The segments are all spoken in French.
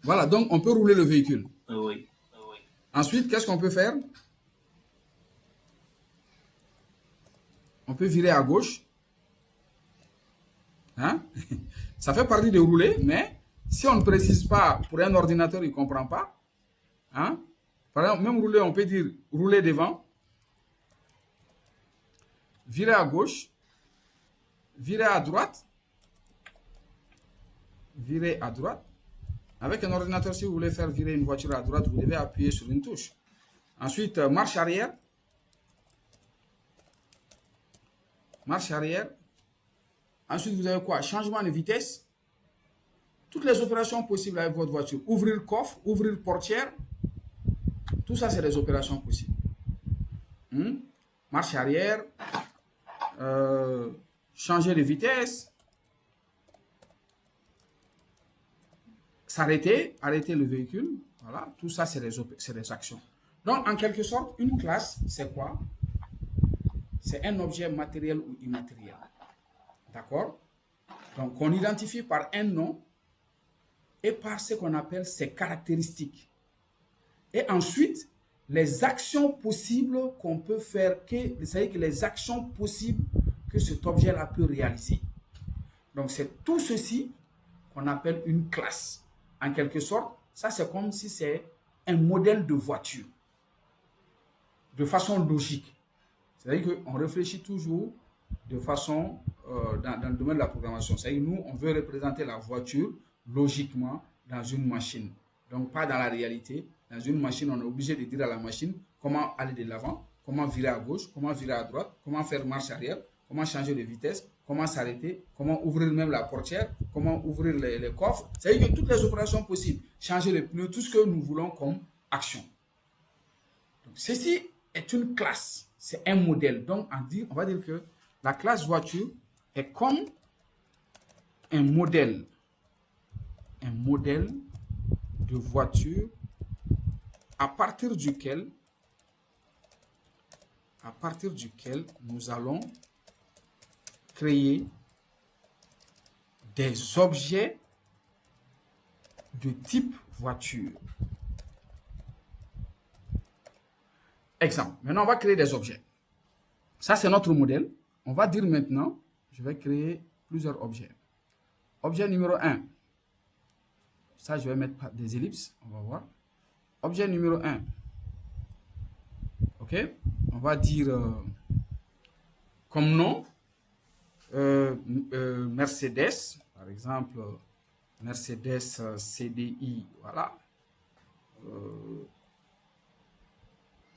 Voilà, donc on peut rouler le véhicule. Oui. Ensuite, qu'est-ce qu'on peut faire? On peut virer à gauche. Hein? Ça fait partie de rouler, mais si on ne précise pas, pour un ordinateur, il ne comprend pas. Hein? Par exemple, même rouler, on peut dire rouler devant, virer à gauche, virer à droite, virer à droite. Avec un ordinateur, si vous voulez faire virer une voiture à droite, vous devez appuyer sur une touche. Ensuite, marche arrière. Marche arrière. Ensuite, vous avez quoi? Changement de vitesse. Toutes les opérations possibles avec votre voiture. Ouvrir coffre, ouvrir portière. Tout ça, c'est des opérations possibles. Marche arrière. Changer de vitesse. S'arrêter, arrêter le véhicule. Voilà, tout ça, c'est des actions. Donc, en quelque sorte, une classe, c'est quoi? C'est un objet matériel ou immatériel. D'accord? Donc, on identifie par un nom et par ce qu'on appelle ses caractéristiques. Et ensuite, les actions possibles qu'on peut faire, c'est-à-dire que les actions possibles que cet objet-là peut réaliser. Donc, c'est tout ceci qu'on appelle une classe. En quelque sorte, ça, c'est comme si c'est un modèle de voiture, de façon logique. C'est-à-dire qu'on réfléchit toujours de façon dans le domaine de la programmation. C'est-à-dire que nous, on veut représenter la voiture logiquement dans une machine. Donc, pas dans la réalité. Dans une machine, on est obligé de dire à la machine comment aller de l'avant, comment virer à gauche, comment virer à droite, comment faire marche arrière, comment changer de vitesse, comment s'arrêter, comment ouvrir même la portière, comment ouvrir les coffres. C'est-à-dire que toutes les opérations possibles, changer les pneus, tout ce que nous voulons comme action. Donc, ceci est une classe, c'est un modèle. Donc, on va dire que la classe voiture est comme un modèle de voiture à partir duquel nous allons créer des objets de type voiture. Exemple, maintenant on va créer des objets. Ça c'est notre modèle. On va dire maintenant, je vais créer plusieurs objets. Objet numéro 1. Ça je vais mettre des ellipses, on va voir. Objet numéro 1. Ok, on va dire comme nom Mercedes, par exemple Mercedes CDI, voilà.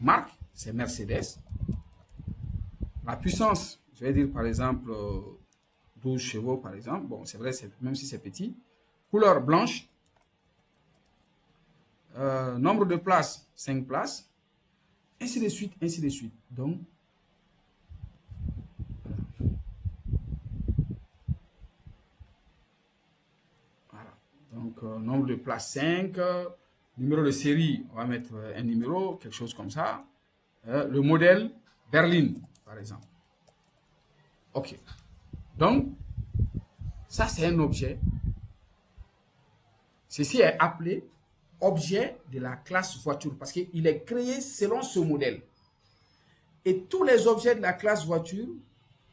Marque, c'est Mercedes. La puissance, je vais dire par exemple 12 chevaux par exemple. Bon, c'est vrai, même si c'est petit. Couleur blanche. Nombre de places, 5 places. Ainsi de suite, ainsi de suite. Donc, voilà. Donc, nombre de places 5. Numéro de série, on va mettre un numéro, quelque chose comme ça. Le modèle, berline, par exemple. OK. Donc, ça, c'est un objet. Ceci est appelé objet de la classe voiture parce qu'il est créé selon ce modèle. Et tous les objets de la classe voiture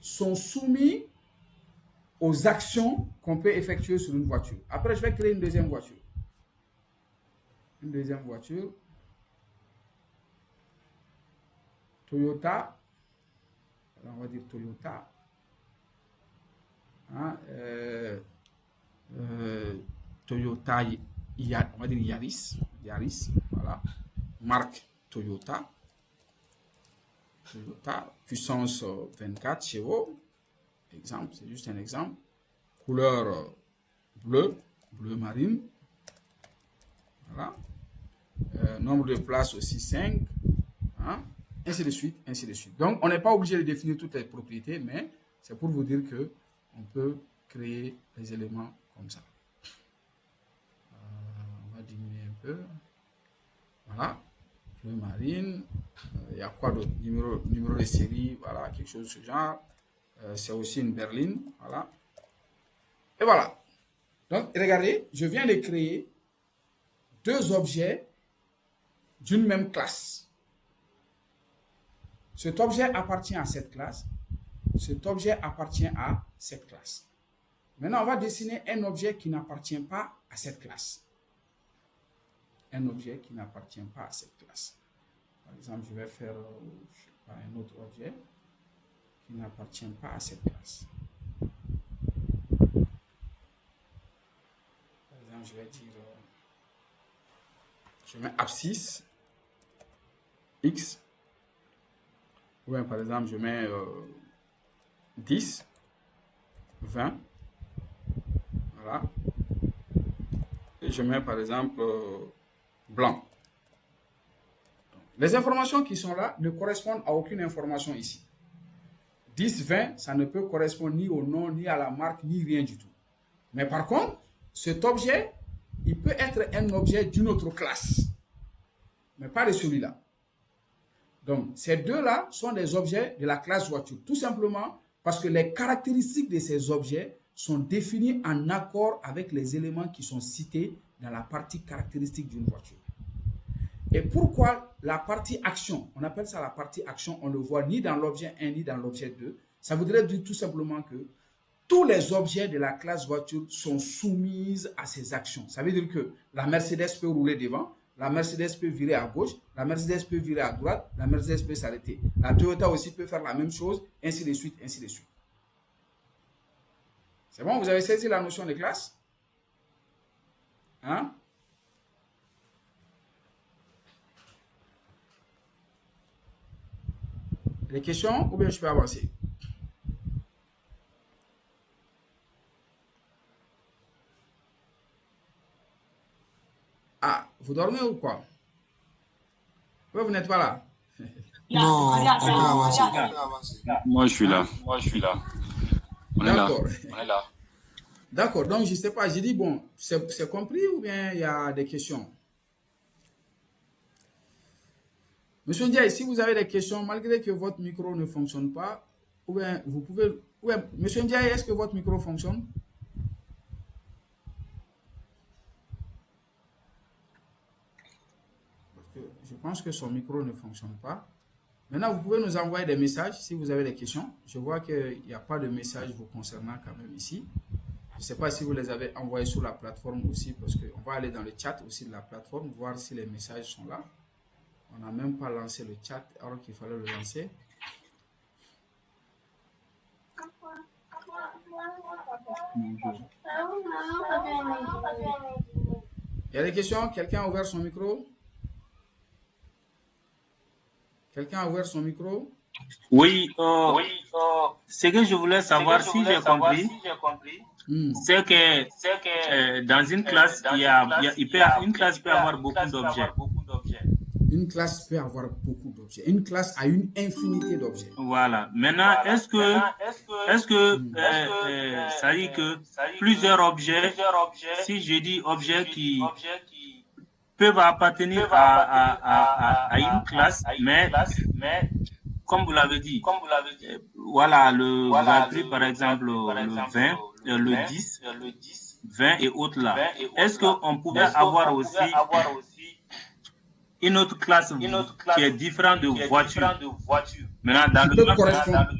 sont soumis aux actions qu'on peut effectuer sur une voiture. Après, je vais créer une deuxième voiture. Une deuxième voiture. Toyota. Alors, on va dire Toyota. Hein, Toyota, on va dire Yaris. Yaris, voilà. Marque Toyota. Toyota, puissance 24 chevaux. Exemple, c'est juste un exemple. Couleur bleu marine. Voilà. Nombre de places aussi 5. Hein? Ainsi de suite, ainsi de suite. Donc, on n'est pas obligé de définir toutes les propriétés, mais c'est pour vous dire que on peut créer des éléments comme ça. On va diminuer un peu. Voilà. Bleu marine. Il y a quoi d'autre? Numéro de série, voilà, quelque chose de ce genre. C'est aussi une berline, voilà. Et voilà. Donc, regardez, je viens de créer deux objets d'une même classe. Cet objet appartient à cette classe. Cet objet appartient à cette classe. Maintenant, on va dessiner un objet qui n'appartient pas à cette classe. Un objet qui n'appartient pas à cette classe. Par exemple, je vais faire je sais pas, un autre objet qui n'appartient pas à cette classe. Par exemple, je vais dire, je mets abscisse x, ou bien par exemple, je mets 10, 20, voilà, et je mets par exemple blanc. Les informations qui sont là ne correspondent à aucune information ici. 10, 20, ça ne peut correspondre ni au nom, ni à la marque, ni rien du tout. Mais par contre, cet objet, il peut être un objet d'une autre classe, mais pas de celui-là. Donc, ces deux-là sont des objets de la classe voiture, tout simplement parce que les caractéristiques de ces objets sont définies en accord avec les éléments qui sont cités dans la partie caractéristique d'une voiture. Et pourquoi la partie action, on appelle ça la partie action, on ne voit ni dans l'objet 1 ni dans l'objet 2, ça voudrait dire tout simplement que tous les objets de la classe voiture sont soumis à ces actions. Ça veut dire que la Mercedes peut rouler devant, la Mercedes peut virer à gauche, la Mercedes peut virer à droite, la Mercedes peut s'arrêter. La Toyota aussi peut faire la même chose, ainsi de suite, ainsi de suite. C'est bon, vous avez saisi la notion de classe? Hein? Les questions, ou bien je peux avancer? Ah, vous dormez ou quoi? Ouais, vous n'êtes pas là? Non, on peut avancer. Moi, je suis là. On est là. D'accord. D'accord, donc je ne sais pas, j'ai dit, bon, c'est compris ou bien il y a des questions? Monsieur Ndiaye, si vous avez des questions, malgré que votre micro ne fonctionne pas, ou bien vous pouvez... Ouais, Monsieur Ndiaye, est-ce que votre micro fonctionne? Parce que je pense que son micro ne fonctionne pas. Maintenant, vous pouvez nous envoyer des messages si vous avez des questions. Je vois qu'il n'y a pas de messages vous concernant quand même ici. Je ne sais pas si vous les avez envoyés sur la plateforme aussi, parce qu'on va aller dans le chat aussi de la plateforme, voir si les messages sont là. On n'a même pas lancé le chat alors qu'il fallait le lancer. Il y a des questions? Quelqu'un a ouvert son micro? Quelqu'un a ouvert son micro? Oui, ce que je voulais savoir, si j'ai compris, c'est que dans une classe, une classe peut avoir beaucoup d'objets. Une classe peut avoir beaucoup d'objets. Une classe a une infinité d'objets. Voilà. Maintenant, est-ce que ça dit que plusieurs objets, si je dis objets qui peuvent appartenir à une classe, mais comme vous l'avez dit, voilà, vous avez pris par exemple le 20, le 10, 20 et autres là. Est-ce qu'on pouvait avoir aussi une autre classe qui est différente de voiture? Maintenant,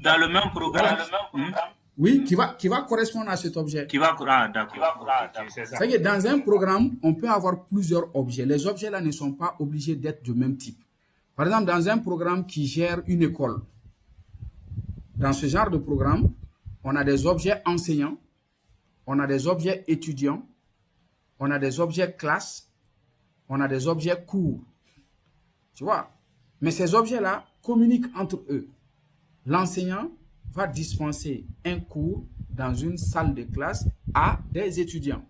dans le même programme. Oui, qui va correspondre à cet objet. D'accord. C'est que dans un programme, on peut avoir plusieurs objets. Les objets là ne sont pas obligés d'être du même type. Par exemple, dans un programme qui gère une école, dans ce genre de programme, on a des objets enseignants, on a des objets étudiants, on a des objets classes, on a des objets cours. Tu vois? Mais ces objets-là communiquent entre eux. L'enseignant va dispenser un cours dans une salle de classe à des étudiants.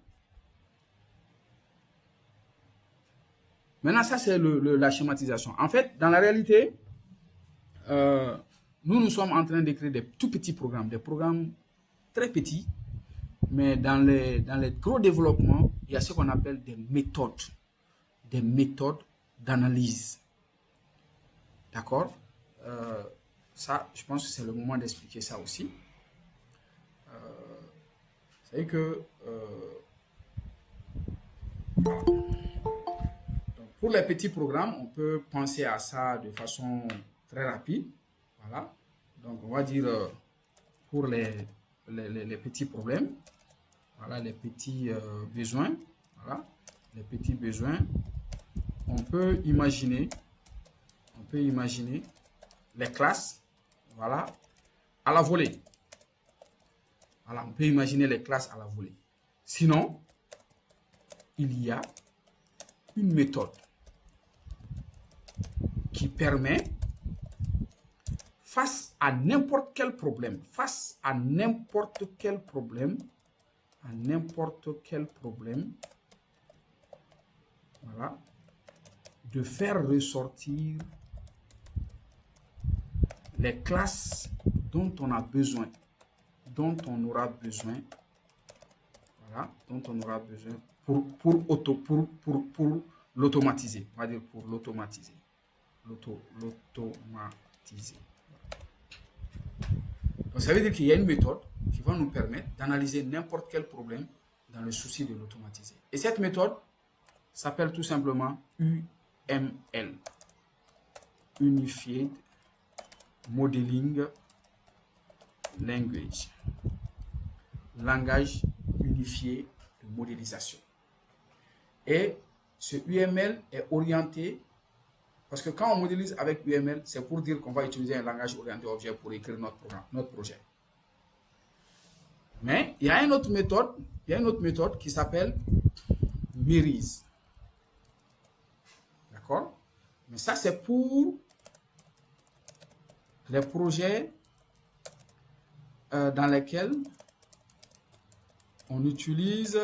Maintenant, ça, c'est la schématisation. En fait, dans la réalité, nous sommes en train d'écrire des tout petits programmes, des programmes très petits, mais dans les gros développements, il y a ce qu'on appelle des méthodes d'analyse. D'accord? Ça, je pense que c'est le moment d'expliquer ça aussi. C'est que... pour les petits programmes, on peut penser à ça de façon très rapide. Voilà. Donc, on va dire pour les petits problèmes, voilà, les petits besoins. Voilà, les petits besoins. On peut imaginer les classes, voilà, à la volée. Voilà, on peut imaginer les classes à la volée. Sinon, il y a une méthode qui permet, face à n'importe quel problème, voilà, de faire ressortir les classes dont on a besoin, voilà, dont on aura besoin pour l'automatiser, on va dire pour l'automatiser. Donc ça veut dire qu'il y a une méthode qui va nous permettre d'analyser n'importe quel problème dans le souci de l'automatiser. Et cette méthode s'appelle tout simplement UML, Unified Modeling Language, langage unifié de modélisation. Et ce UML est orienté, parce que quand on modélise avec UML, c'est pour dire qu'on va utiliser un langage orienté objet pour écrire notre programme, notre projet. Mais il y a une autre méthode, qui s'appelle MIRIS. D'accord? Mais ça, c'est pour les projets dans lesquels on utilise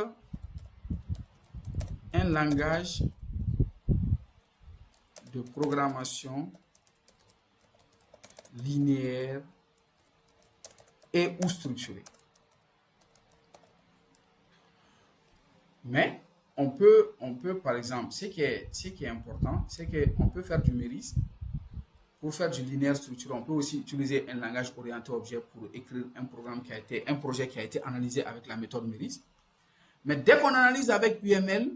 un langage de programmation linéaire et ou structuré. Mais on peut par exemple, ce qui est important, c'est qu'on peut faire du MIRIS. Pour faire du linéaire structuré, on peut aussi utiliser un langage orienté objet pour écrire un projet qui a été analysé avec la méthode MIRIS. Mais dès qu'on analyse avec UML,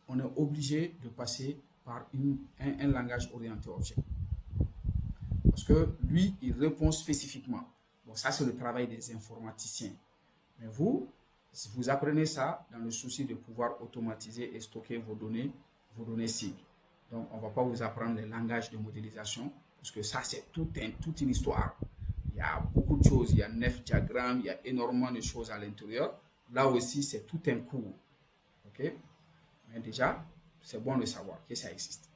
on est obligé de passer par un langage orienté objet. Parce que lui, il répond spécifiquement. Bon, ça, c'est le travail des informaticiens. Mais vous apprenez ça dans le souci de pouvoir automatiser et stocker vos données cibles. Donc, on ne va pas vous apprendre les langages de modélisation, parce que ça, c'est toute une histoire. Il y a beaucoup de choses, il y a 9 diagrammes, il y a énormément de choses à l'intérieur. Là aussi, c'est tout un cours. OK? Mais déjà, c'est bon de savoir que ça existe.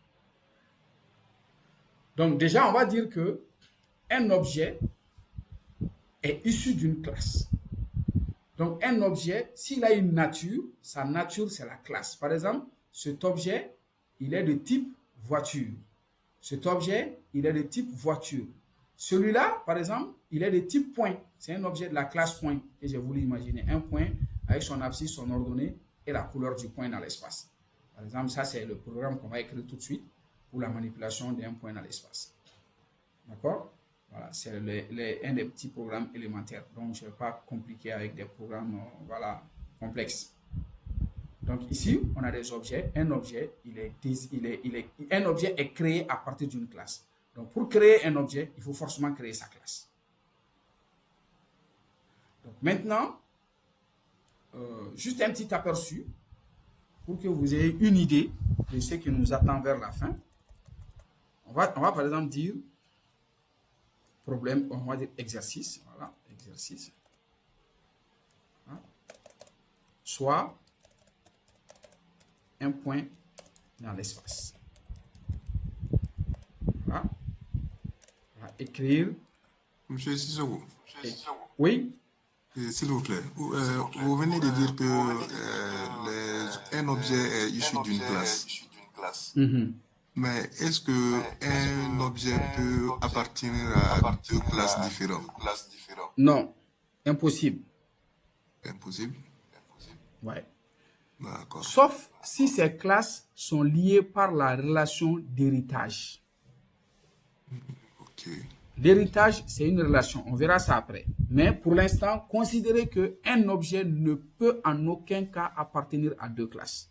Donc, déjà, on va dire que un objet est issu d'une classe. Donc, un objet, s'il a une nature, sa nature, c'est la classe. Par exemple, cet objet, il est de type voiture. Cet objet, il est de type voiture. Celui-là, par exemple, il est de type point. C'est un objet de la classe point que j'ai voulu imaginer. Un point avec son abscisse, son ordonnée et la couleur du point dans l'espace. Par exemple, ça, c'est le programme qu'on va écrire tout de suite pour la manipulation d'un point dans l'espace. D'accord? Voilà, c'est un des petits programmes élémentaires. Donc, je ne vais pas compliquer avec des programmes voilà, complexes. Donc ici, on a des objets. Un objet, un objet est créé à partir d'une classe. Donc pour créer un objet, il faut forcément créer sa classe. Donc maintenant, juste un petit aperçu pour que vous ayez une idée de ce qui nous attend vers la fin. On va par exemple dire problème, on va dire exercice. Voilà, exercice. Voilà. Soit un point dans l'espace. Voilà. On va écrire. Monsieur Sissoko. Oui. S'il vous plaît. Vous venez de dire que un objet est issu d'une classe. Mais est-ce qu'un objet peut appartenir à deux classes différentes? Non. Impossible. Impossible? Ouais. D'accord. Sauf si ces classes sont liées par la relation d'héritage. Ok. L'héritage, c'est une relation. On verra ça après. Mais pour l'instant, considérez qu'un objet ne peut en aucun cas appartenir à deux classes.